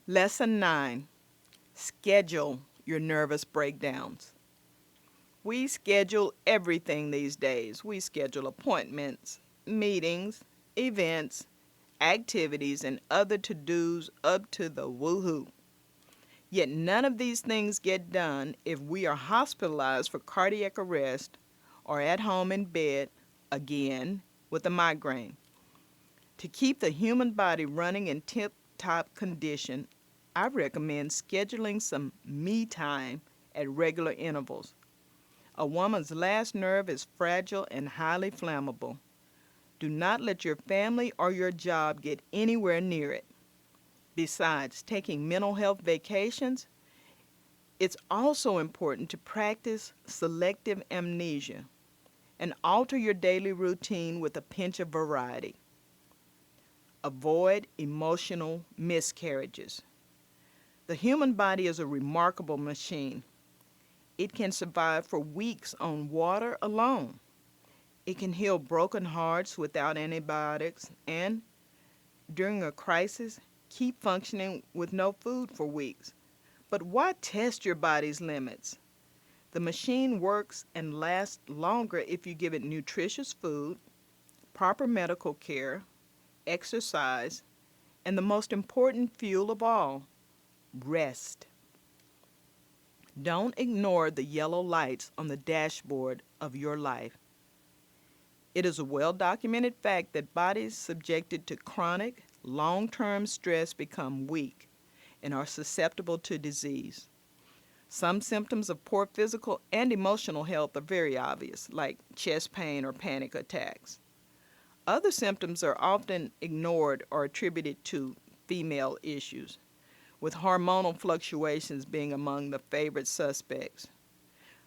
Lesson 9. Schedule your nervous breakdowns. We schedule everything these days. We schedule appointments, meetings, events, activities, and other to-dos up to the woohoo. Yet none of these things get done if we are hospitalized for cardiac arrest or at home in bed, again, with a migraine. To keep the human body running in tip-top condition, I recommend scheduling some me time at regular intervals. A woman's last nerve is fragile and highly flammable. Do not let your family or your job get anywhere near it. Besides taking mental health vacations, it's also important to practice selective amnesia and alter your daily routine with a pinch of variety. Avoid emotional miscarriages. The human body is a remarkable machine. It can survive for weeks on water alone. It can heal broken hearts without antibiotics and, during a crisis, keep functioning with no food for weeks. But why test your body's limits? The machine works and lasts longer if you give it nutritious food, proper medical care, exercise, and the most important fuel of all, rest. Don't ignore the yellow lights on the dashboard of your life. It is a well-documented fact that bodies subjected to chronic, long-term stress become weak and are susceptible to disease. Some symptoms of poor physical and emotional health are very obvious, like chest pain or panic attacks. Other symptoms are often ignored or attributed to female issues, with hormonal fluctuations being among the favorite suspects.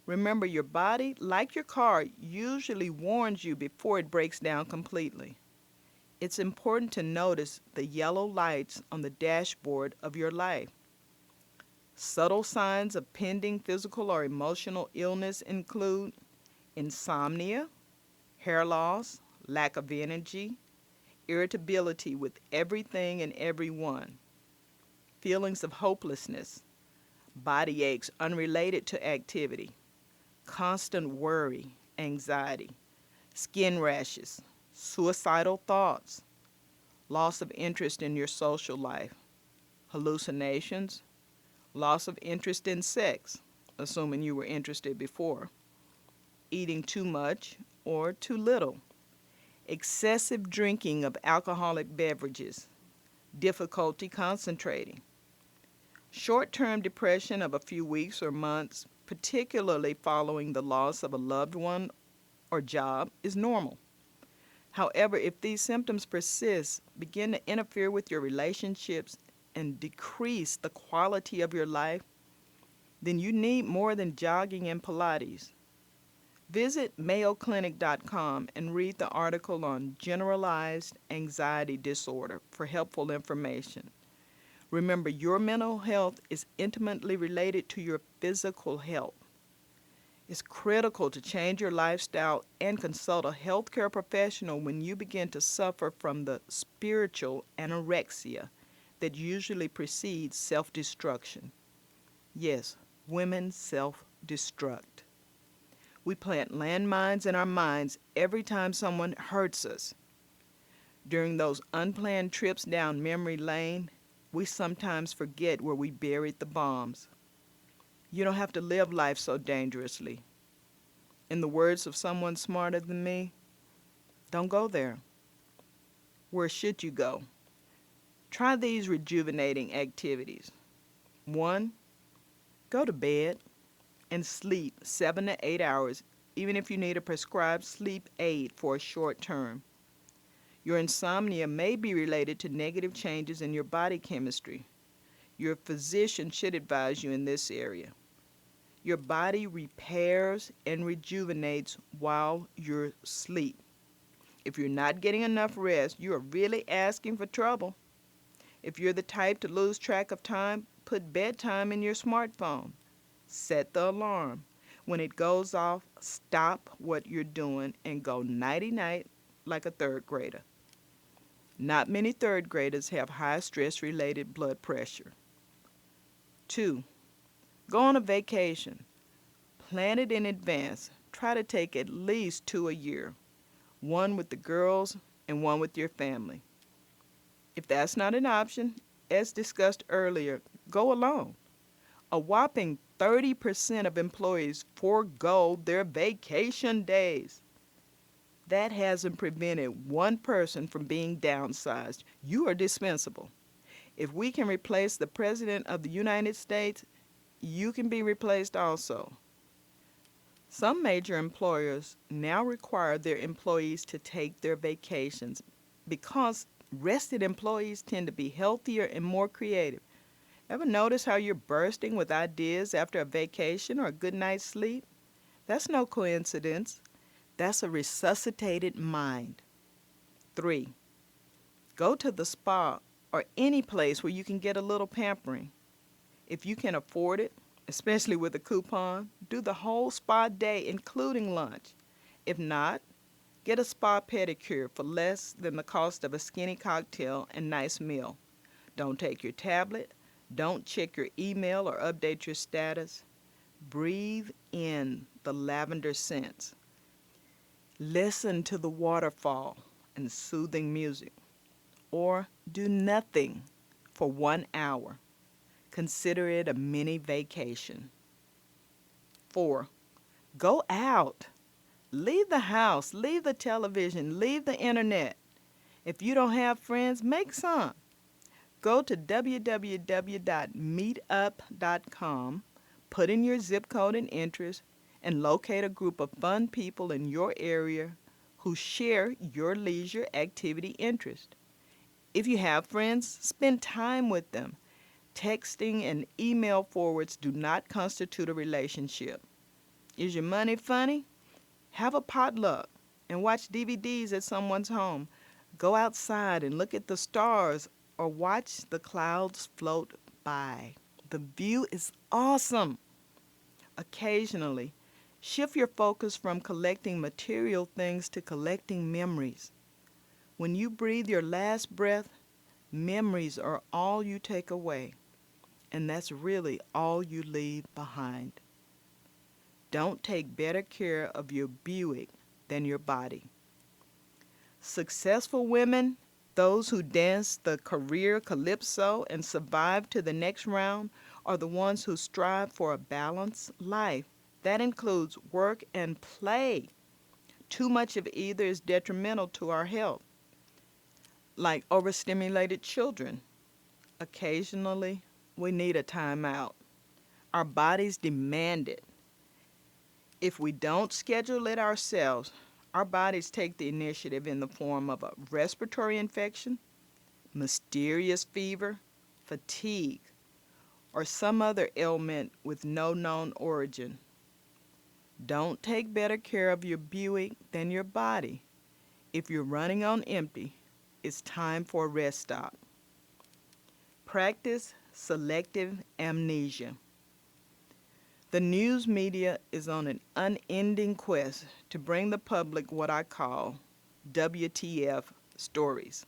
Remember, your body, like your car, usually warns you before it breaks down completely. It's important to notice the yellow lights on the dashboard of your life. Subtle signs of pending physical or emotional illness include insomnia, hair loss, lack of energy, irritability with everything and everyone, feelings of hopelessness, body aches unrelated to activity, constant worry, anxiety, skin rashes, suicidal thoughts, loss of interest in your social life, hallucinations, loss of interest in sex, assuming you were interested before, eating too much or too little, excessive drinking of alcoholic beverages, difficulty concentrating, short-term depression of a few weeks or months, particularly following the loss of a loved one or job, is normal. However, if these symptoms persist, begin to interfere with your relationships, and decrease the quality of your life, then you need more than jogging and Pilates. Visit mayoclinic.com and read the article on generalized anxiety disorder for helpful information. Remember, your mental health is intimately related to your physical health. It's critical to change your lifestyle and consult a healthcare professional when you begin to suffer from the spiritual anorexia that usually precedes self-destruction. Yes, women self-destruct. We plant landmines in our minds every time someone hurts us. During those unplanned trips down memory lane, we sometimes forget where we buried the bombs. You don't have to live life so dangerously. In the words of someone smarter than me, don't go there. Where should you go? Try these rejuvenating activities. 1. Go to bed and sleep 7 to 8 hours, even if you need a prescribed sleep aid for a short term. Your insomnia may be related to negative changes in your body chemistry. Your physician should advise you in this area. Your body repairs and rejuvenates while you're asleep. If you're not getting enough rest, you are really asking for trouble. If you're the type to lose track of time, put bedtime in your smartphone. Set the alarm. When it goes off, stop what you're doing and go nighty-night like a third grader. Not many third graders have high stress-related blood pressure. 2. Go on a vacation. Plan it in advance. Try to take at least 2 a year, one with the girls and one with your family. If that's not an option, as discussed earlier, go alone. A whopping 30% of employees forego their vacation days. That hasn't prevented one person from being downsized. You are dispensable. If we can replace the President of the United States, you can be replaced also. Some major employers now require their employees to take their vacations because rested employees tend to be healthier and more creative. Ever notice how you're bursting with ideas after a vacation or a good night's sleep? That's no coincidence. That's a resuscitated mind. 3. Go to the spa or any place where you can get a little pampering. If you can afford it, especially with a coupon, do the whole spa day, including lunch. If not, get a spa pedicure for less than the cost of a skinny cocktail and nice meal. Don't take your tablet. Don't check your email or update your status. Breathe in the lavender scents. Listen to the waterfall and soothing music. Or do nothing for 1 hour. Consider it a mini vacation. 4. Go out. Leave the house, leave the television, leave the internet. If you don't have friends, make some. Go to www.meetup.com, put in your zip code and interest, and locate a group of fun people in your area who share your leisure activity interest. If you have friends, spend time with them. Texting and email forwards do not constitute a relationship. Is your money funny? Have a potluck and watch DVDs at someone's home. Go outside and look at the stars or watch the clouds float by. The view is awesome. Occasionally, shift your focus from collecting material things to collecting memories. When you breathe your last breath, memories are all you take away, and that's really all you leave behind. Don't take better care of your Buick than your body. Successful women, those who dance the career calypso and survive to the next round, are the ones who strive for a balanced life. That includes work and play. Too much of either is detrimental to our health. Like overstimulated children, occasionally we need a timeout. Our bodies demand it. If we don't schedule it ourselves, our bodies take the initiative in the form of a respiratory infection, mysterious fever, fatigue, or some other ailment with no known origin. Don't take better care of your Buick than your body. If you're running on empty, it's time for a rest stop. Practice selective amnesia. The news media is on an unending quest to bring the public what I call WTF stories.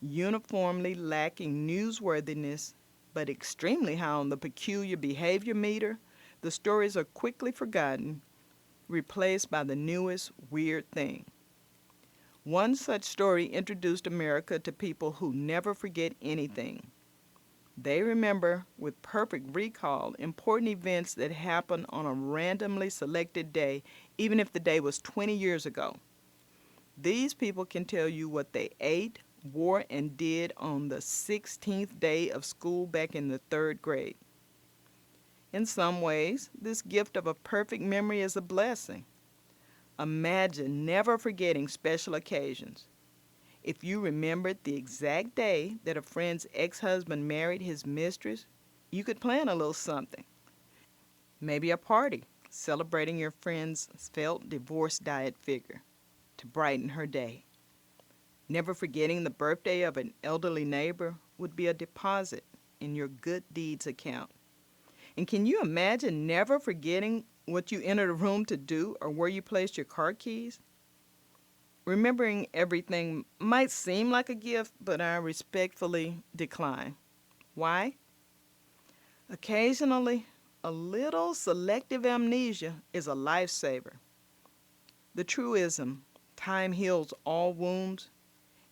Uniformly lacking newsworthiness, but extremely high on the peculiar behavior meter, the stories are quickly forgotten, replaced by the newest weird thing. One such story introduced America to people who never forget anything. They remember with perfect recall important events that happened on a randomly selected day, even if the day was 20 years ago. These people can tell you what they ate, wore, and did on the 16th day of school back in the 3rd grade. In some ways, this gift of a perfect memory is a blessing. Imagine never forgetting special occasions. If you remembered the exact day that a friend's ex-husband married his mistress, you could plan a little something. Maybe a party celebrating your friend's svelte divorce diet figure to brighten her day. Never forgetting the birthday of an elderly neighbor would be a deposit in your good deeds account. And can you imagine never forgetting what you entered a room to do or where you placed your car keys? Remembering everything might seem like a gift, but I respectfully decline. Why? Occasionally, a little selective amnesia is a lifesaver. The truism, time heals all wounds,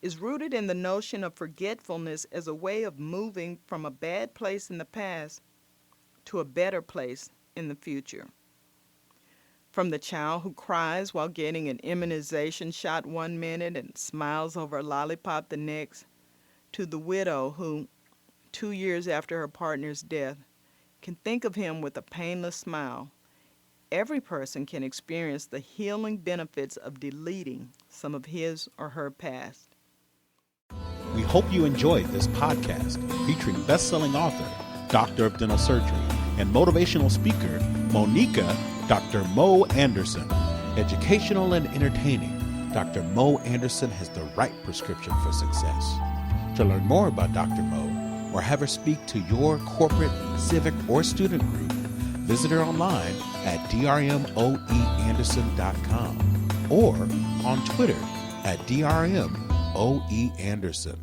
is rooted in the notion of forgetfulness as a way of moving from a bad place in the past to a better place in the future. From the child who cries while getting an immunization shot one minute and smiles over a lollipop the next, to the widow who, 2 years after her partner's death, can think of him with a painless smile, every person can experience the healing benefits of deleting some of his or her past. We hope you enjoyed this podcast featuring best-selling author, Doctor of Dental Surgery, and motivational speaker, Monica Dr. Mo Anderson. Educational and entertaining, Dr. Mo Anderson has the right prescription for success. To learn more about Dr. Mo or have her speak to your corporate, civic, or student group, visit her online at drmoeanderson.com or on Twitter at drmoeanderson.